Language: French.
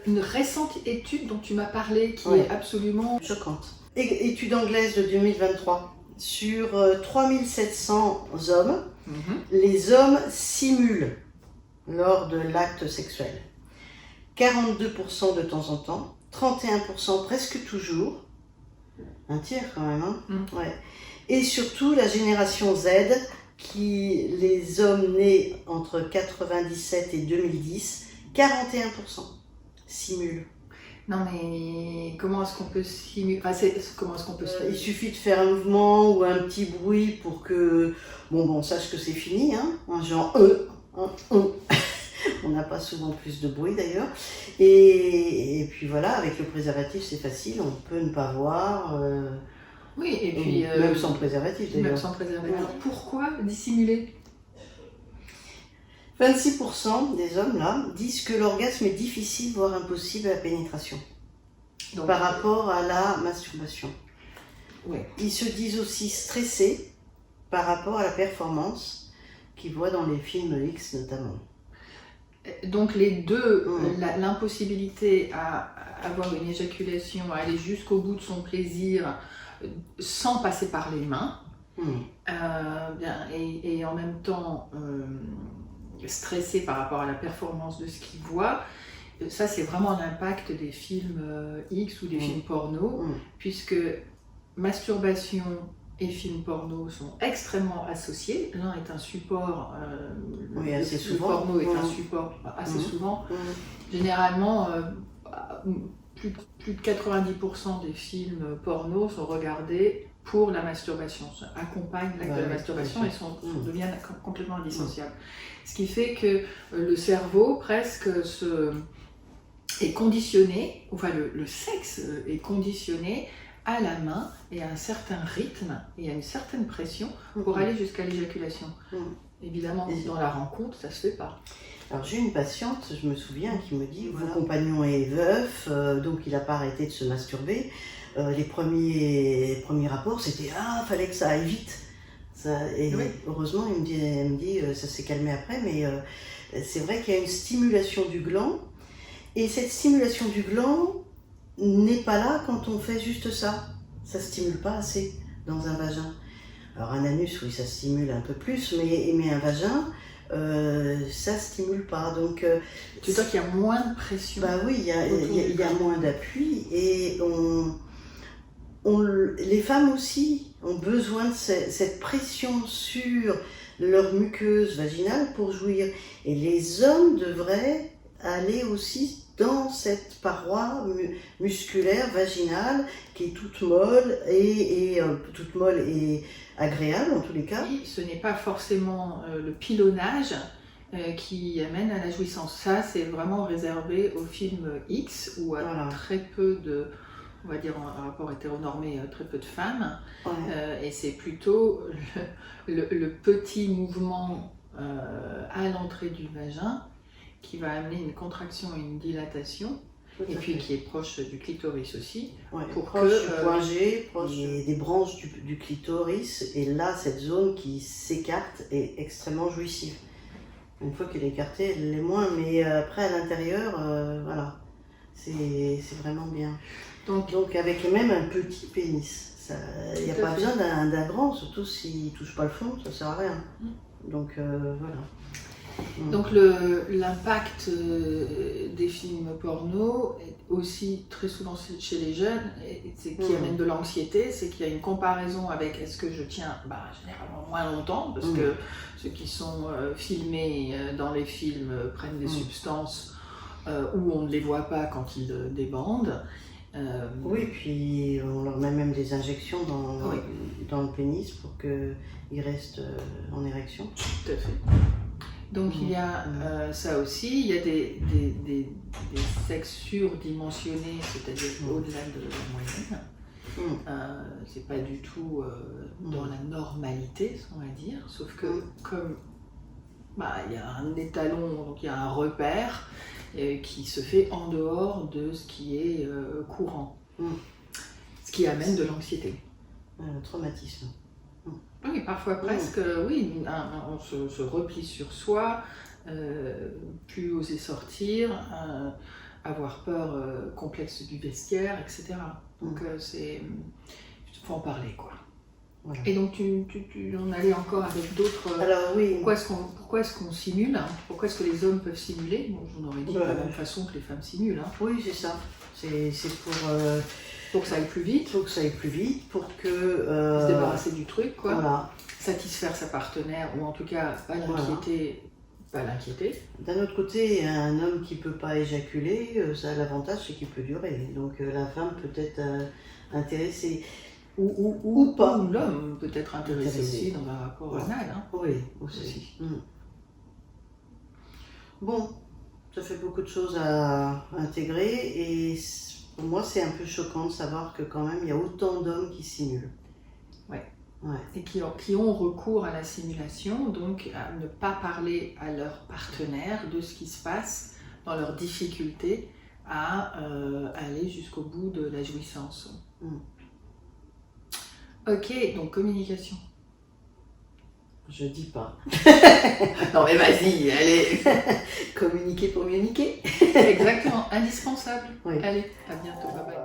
une récente étude dont tu m'as parlé qui est absolument choquante. Étude anglaise de 2023. Sur 3700 hommes, les hommes simulent lors de l'acte sexuel. 42% de temps en temps, 31% presque toujours, un tiers quand même, hein. Ouais. Et surtout la génération Z, les hommes nés entre 97 et 2010, 41% simulent. Non mais comment est-ce qu'on peut simuler, comment est-ce qu'on peut il suffit de faire un mouvement ou un petit bruit pour que on sache que c'est fini, hein, genre on n'a pas souvent plus de bruit d'ailleurs, et puis voilà, avec le préservatif c'est facile, on peut ne pas voir, oui, et puis même sans préservatif d'ailleurs. Même sans préservatif. Alors pourquoi dissimuler? 26% des hommes là disent que l'orgasme est difficile voire impossible à la pénétration. Donc, par rapport à la masturbation. Ouais. Ils se disent aussi stressés par rapport à la performance qu'ils voient dans les films X notamment. Donc les deux, l'impossibilité à avoir une éjaculation, à aller jusqu'au bout de son plaisir sans passer par les mains, et en même temps stressé par rapport à la performance de ce qu'il voit, ça c'est vraiment l'impact des films X ou des films porno, puisque masturbation et films porno sont extrêmement associés. L'un est un support, le porno est un support assez souvent. Généralement, plus de 90% des films porno sont regardés pour la masturbation, accompagnent l'acte de la masturbation et deviennent complètement indissociables. Ce qui fait que le cerveau presque est conditionné, enfin le sexe est conditionné à la main et à un certain rythme et à une certaine pression pour aller jusqu'à l'éjaculation. Évidemment, dans la rencontre, ça se fait pas. Alors j'ai une patiente, je me souviens, qui me dit mon compagnon est veuf, donc il n'a pas arrêté de se masturber. Les premiers rapports, c'était fallait que ça aille vite. Heureusement, elle me dit ça s'est calmé après, mais c'est vrai qu'il y a une stimulation du gland. Et cette stimulation du gland n'est pas là quand on fait juste ça. Ça ne stimule pas assez dans un vagin. Alors un anus, oui, ça stimule un peu plus, mais un vagin, ça ne stimule pas. Donc, tu vois qu'il y a moins de pression. Bah oui, il y a moins d'appui et les femmes aussi ont besoin de cette pression sur leur muqueuse vaginale pour jouir. Et les hommes devraient aller aussi dans cette paroi musculaire vaginale qui est toute molle et agréable en tous les cas. Oui, ce n'est pas forcément le pilonnage qui amène à la jouissance. Ça, c'est vraiment réservé au film X ou à très peu de, on va dire en rapport hétéronormé, très peu de femmes. Et c'est plutôt le petit mouvement à l'entrée du vagin qui va amener une contraction et une dilatation, et puis qui est proche du clitoris aussi. Proche du point G, proche des branches du clitoris, et là, cette zone qui s'écarte est extrêmement jouissive. Une fois qu'elle est écartée, elle l'est moins, mais après, à l'intérieur, voilà, c'est vraiment bien. Donc avec même un petit pénis. Il n'y a pas besoin d'un grand, surtout s'il ne touche pas le fond, ça ne sert à rien. Donc voilà. Donc l'impact des films porno est aussi très souvent chez les jeunes, c'est qui amène de l'anxiété, c'est qu'il y a une comparaison avec est-ce que je tiens généralement moins longtemps, parce que ceux qui sont filmés dans les films prennent des substances où on ne les voit pas quand ils débandent. Oui, puis on leur met même des injections dans le pénis pour qu'ils restent en érection. Tout à fait. Donc il y a ça aussi, il y a des sexes surdimensionnés, c'est-à-dire au-delà de la moyenne. C'est pas du tout dans la normalité, on va dire, sauf que comme il y a un étalon, donc il y a un repère qui se fait en dehors de ce qui est courant, ce qui amène de l'anxiété. Un traumatisme. Oui, parfois presque, on se replie sur soi, plus oser sortir, avoir peur, complexe du vestiaire, etc. Donc faut en parler, quoi. Voilà. Et donc tu en allais encore avec d'autres... Alors oui. Pourquoi est-ce qu'on simule, hein? Pourquoi est-ce que les hommes peuvent simuler? Bon, je vous aurais dit de la même façon que les femmes simulent. Hein. Oui, c'est ça. C'est pour que ça aille plus vite. Pour que ça aille plus vite, pour que... se débarrasser du truc, quoi. Voilà. Satisfaire sa partenaire, ou en tout cas pas l'inquiéter. Pas l'inquiéter. D'un autre côté, un homme qui ne peut pas éjaculer, ça a l'avantage, c'est qu'il peut durer. Donc la femme peut être intéressée. Ou pas. Ou l'homme peut être intéressé aussi dans un rapport anal. Hein. Oui, aussi. Bon, ça fait beaucoup de choses à intégrer et pour moi c'est un peu choquant de savoir que quand même il y a autant d'hommes qui simulent. Ouais. Et qui ont recours à la simulation, donc à ne pas parler à leur partenaire de ce qui se passe dans leur difficulté à aller jusqu'au bout de la jouissance. Ok, donc communication. Je dis pas. Non mais vas-y, allez. Communiquer pour mieux niquer. Exactement, indispensable. Oui. Allez, à bientôt, bye bye.